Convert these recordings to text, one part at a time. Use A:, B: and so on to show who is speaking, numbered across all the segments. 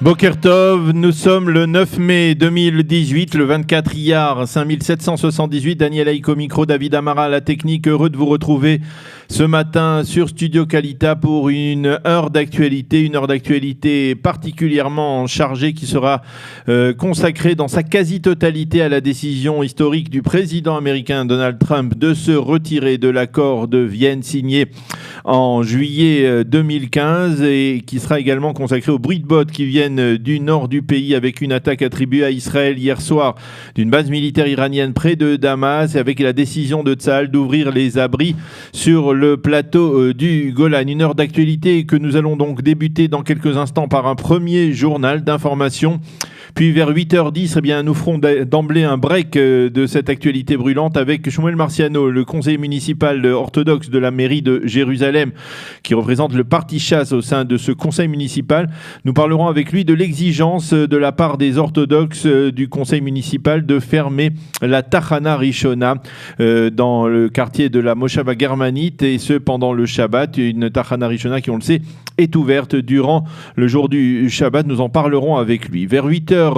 A: Boker Tov, nous sommes le 9 mai 2018, le 24 Iyar 5778. Daniel Aïko micro, David Amara à la technique. Heureux de vous retrouver ce matin sur Studio Kalita pour une heure d'actualité particulièrement chargée qui sera consacrée dans sa quasi-totalité à la décision historique du président américain Donald Trump de se retirer de l'accord de Vienne signé en juillet 2015 et qui sera également consacrée aux bruits de bottes qui viennent du nord du pays avec une attaque attribuée à Israël hier soir d'une base militaire iranienne près de Damas et avec la décision de Tsahal d'ouvrir les abris sur le plateau du Golan. Une heure d'actualité que nous allons donc débuter dans quelques instants par un premier journal d'information. Puis vers 8h10, eh bien, nous ferons d'emblée un break de cette actualité brûlante avec Shmuel Marciano, le conseiller municipal orthodoxe de la mairie de Jérusalem, qui représente le parti Chasse au sein de ce conseil municipal. Nous parlerons avec lui de l'exigence de la part des orthodoxes du conseil municipal de fermer la Tachana Rishona dans le quartier de la Moshava Germanite, et ce pendant le Shabbat. Une Tachana Rishona qui, on le sait, est ouverte durant le jour du Shabbat. Nous en parlerons avec lui. Vers 8h20,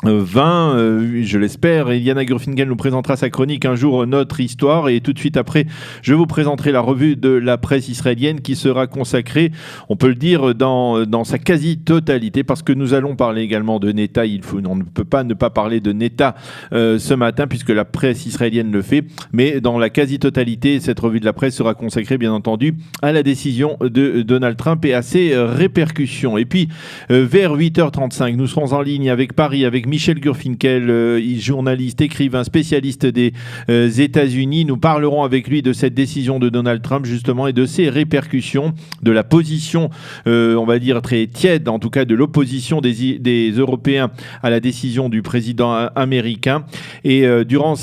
A: je l'espère, Eliana Grufingen nous présentera sa chronique Un jour notre histoire, et tout de suite après je vous présenterai la revue de la presse israélienne qui sera consacrée, on peut le dire, dans sa quasi-totalité, parce que nous allons parler également de Neta. On ne peut pas ne pas parler de Neta ce matin puisque la presse israélienne le fait, mais dans la quasi-totalité cette revue de la presse sera consacrée bien entendu à la décision de Donald Trump et à ses répercussions. Et puis vers 8h35 nous serons en ligne avec Paris avec Michel Gurfinkel, journaliste, écrivain, spécialiste des États-Unis. Nous parlerons avec lui de cette décision de Donald Trump justement et de ses répercussions, de la position, on va dire très tiède, en tout cas de l'opposition des Européens à la décision du président américain. Et durant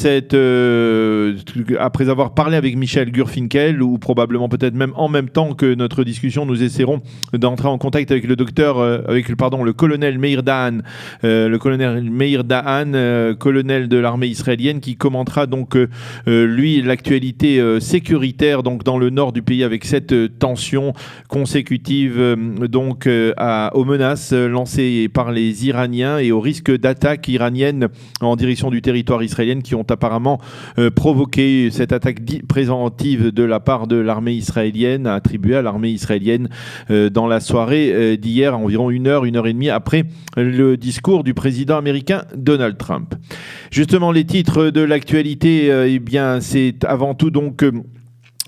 A: après avoir parlé avec Michel Gurfinkel, ou probablement peut-être même en même temps que notre discussion, nous essaierons d'entrer en contact avec le colonel Meir Dahan, colonel de l'armée israélienne, qui commentera donc lui l'actualité sécuritaire donc dans le nord du pays avec cette tension consécutive aux menaces lancées par les Iraniens et au risque d'attaques iraniennes en direction du territoire israélien qui ont apparemment provoqué cette attaque préventive de la part de l'armée israélienne, attribuée à l'armée israélienne dans la soirée d'hier, environ une heure et demie après le discours du président américain Donald Trump. Justement, les titres de l'actualité, c'est avant tout donc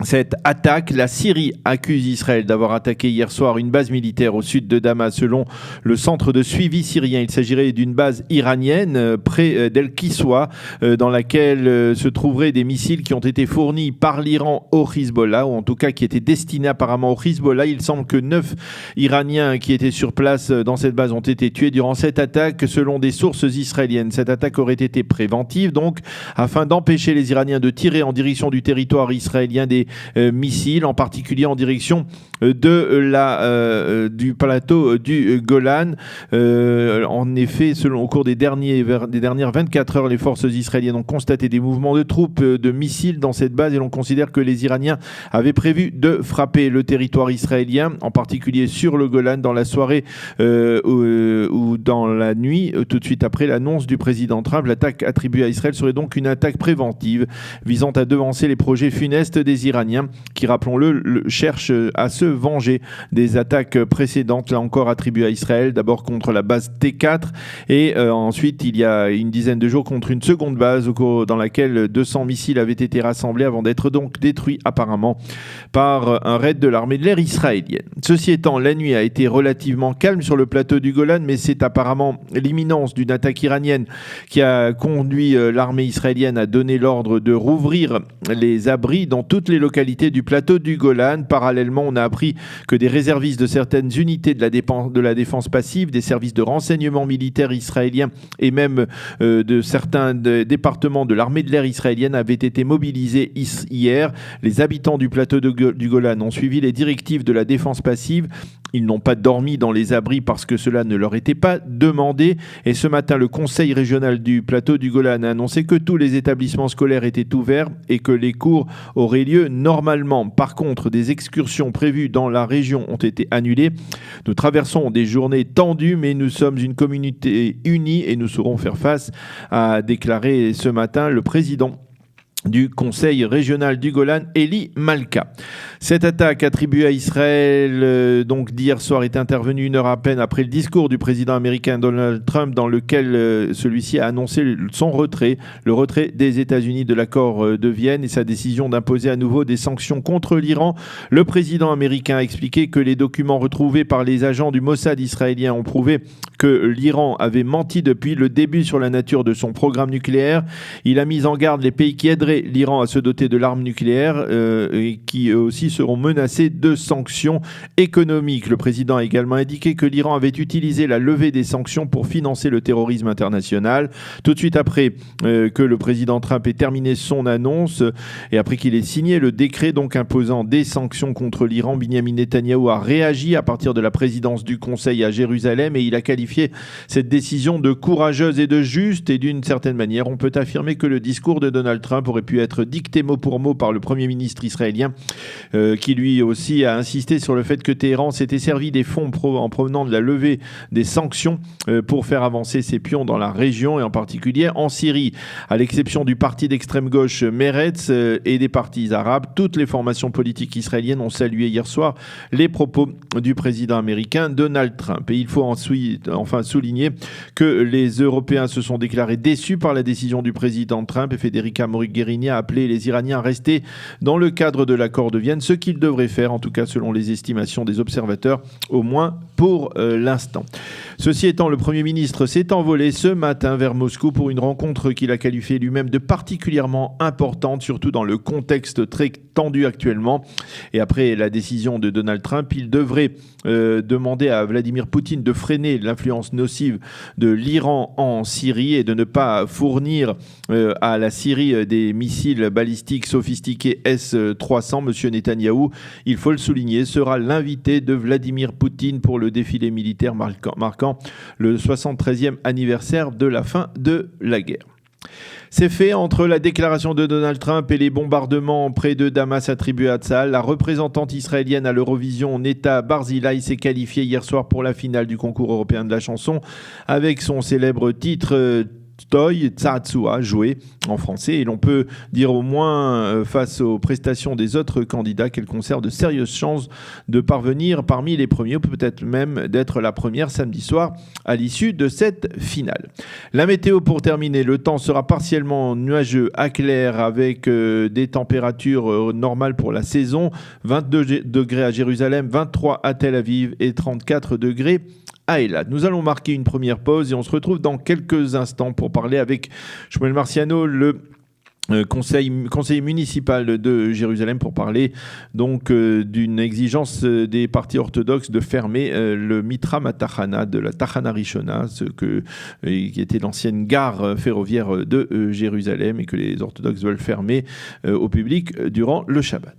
A: cette attaque. La Syrie accuse Israël d'avoir attaqué hier soir une base militaire au sud de Damas selon le centre de suivi syrien. Il s'agirait d'une base iranienne près d'El Kiswa dans laquelle se trouveraient des missiles qui ont été fournis par l'Iran au Hezbollah, ou en tout cas qui étaient destinés apparemment au Hezbollah. Il semble que 9 Iraniens qui étaient sur place dans cette base ont été tués durant cette attaque selon des sources israéliennes. Cette attaque aurait été préventive donc afin d'empêcher les Iraniens de tirer en direction du territoire israélien des missiles, en particulier en direction du plateau du Golan. En effet, au cours des dernières 24 heures, les forces israéliennes ont constaté des mouvements de troupes de missiles dans cette base, et l'on considère que les Iraniens avaient prévu de frapper le territoire israélien, en particulier sur le Golan, dans la soirée ou dans la nuit, tout de suite après l'annonce du président Trump. L'attaque attribuée à Israël serait donc une attaque préventive visant à devancer les projets funestes des Iraniens qui, rappelons-le, cherchent à se venger des attaques précédentes, là encore attribuées à Israël, d'abord contre la base T4 et ensuite il y a une dizaine de jours contre une seconde base dans laquelle 200 missiles avaient été rassemblés avant d'être donc détruits apparemment par un raid de l'armée de l'air israélienne. Ceci étant, la nuit a été relativement calme sur le plateau du Golan, mais c'est apparemment l'imminence d'une attaque iranienne qui a conduit l'armée israélienne à donner l'ordre de rouvrir les abris dans toutes les localités du plateau du Golan. Parallèlement, on a appris que des réservistes de certaines unités de la défense passive, des services de renseignement militaire israéliens et même de certains départements de l'armée de l'air israélienne avaient été mobilisés hier. Les habitants du plateau du Golan ont suivi les directives de la défense passive Ils n'ont pas dormi dans les abris parce que cela ne leur était pas demandé. Et ce matin, le conseil régional du plateau du Golan a annoncé que tous les établissements scolaires étaient ouverts et que les cours auraient lieu normalement. Par contre, des excursions prévues dans la région ont été annulées. Nous traversons des journées tendues, mais nous sommes une communauté unie et nous saurons faire face, a déclaré ce matin le président du conseil régional du Golan, Eli Malka. Cette attaque attribuée à Israël donc d'hier soir est intervenue une heure à peine après le discours du président américain Donald Trump dans lequel celui-ci a annoncé son retrait, le retrait des États-Unis de l'accord de Vienne et sa décision d'imposer à nouveau des sanctions contre l'Iran. Le président américain a expliqué que les documents retrouvés par les agents du Mossad israélien ont prouvé que l'Iran avait menti depuis le début sur la nature de son programme nucléaire. Il a mis en garde les pays qui aideraient l'Iran à se doter de l'arme nucléaire et qui aussi seront menacés de sanctions économiques. Le président a également indiqué que l'Iran avait utilisé la levée des sanctions pour financer le terrorisme international. Tout de suite après que le président Trump ait terminé son annonce et après qu'il ait signé le décret donc imposant des sanctions contre l'Iran, Benyamin Netanyahou a réagi à partir de la présidence du Conseil à Jérusalem et il a qualifié cette décision de courageuse et de juste et d'une certaine manière, on peut affirmer que le discours de Donald Trump aurait pu être dicté mot pour mot par le Premier ministre israélien qui lui aussi a insisté sur le fait que Téhéran s'était servi des fonds en provenant de la levée des sanctions pour faire avancer ses pions dans la région et en particulier en Syrie. À l'exception du parti d'extrême gauche Meretz et des partis arabes, toutes les formations politiques israéliennes ont salué hier soir les propos du président américain Donald Trump. Et il faut enfin souligner que les Européens se sont déclarés déçus par la décision du président Trump et Federica Mogherini a appelé les Iraniens à rester dans le cadre de l'accord de Vienne, ce qu'ils devraient faire, en tout cas selon les estimations des observateurs, au moins pour l'instant. Ceci étant, le Premier ministre s'est envolé ce matin vers Moscou pour une rencontre qu'il a qualifiée lui-même de particulièrement importante, surtout dans le contexte très tendu actuellement. Et après la décision de Donald Trump, il devrait demander à Vladimir Poutine de freiner l'influence nocive de l'Iran en Syrie et de ne pas fournir à la Syrie des missiles balistiques sophistiqués S-300. Monsieur Netanyahou, il faut le souligner, sera l'invité de Vladimir Poutine pour le défilé militaire marquant le 73e anniversaire de la fin de la guerre. C'est fait entre la déclaration de Donald Trump et les bombardements près de Damas attribués à Tzahal. La représentante israélienne à l'Eurovision, Netta Barzilai, s'est qualifiée hier soir pour la finale du concours européen de la chanson avec son célèbre titre Toy Tsatsua, joué en français. Et l'on peut dire au moins, face aux prestations des autres candidats, qu'elle conserve de sérieuses chances de parvenir parmi les premiers, ou peut-être même d'être la première samedi soir à l'issue de cette finale. La météo pour terminer, le temps sera partiellement nuageux à clair avec des températures normales pour la saison, 22 degrés à Jérusalem, 23 à Tel Aviv et 34 degrés à Eilat. Nous allons marquer une première pause et on se retrouve dans quelques instants pour parler avec Shmuel Marciano, le conseiller municipal de Jérusalem, pour parler donc d'une exigence des partis orthodoxes de fermer le Mitram HaTachana de la Tachana Rishona, qui était l'ancienne gare ferroviaire de Jérusalem et que les orthodoxes veulent fermer au public durant le Shabbat.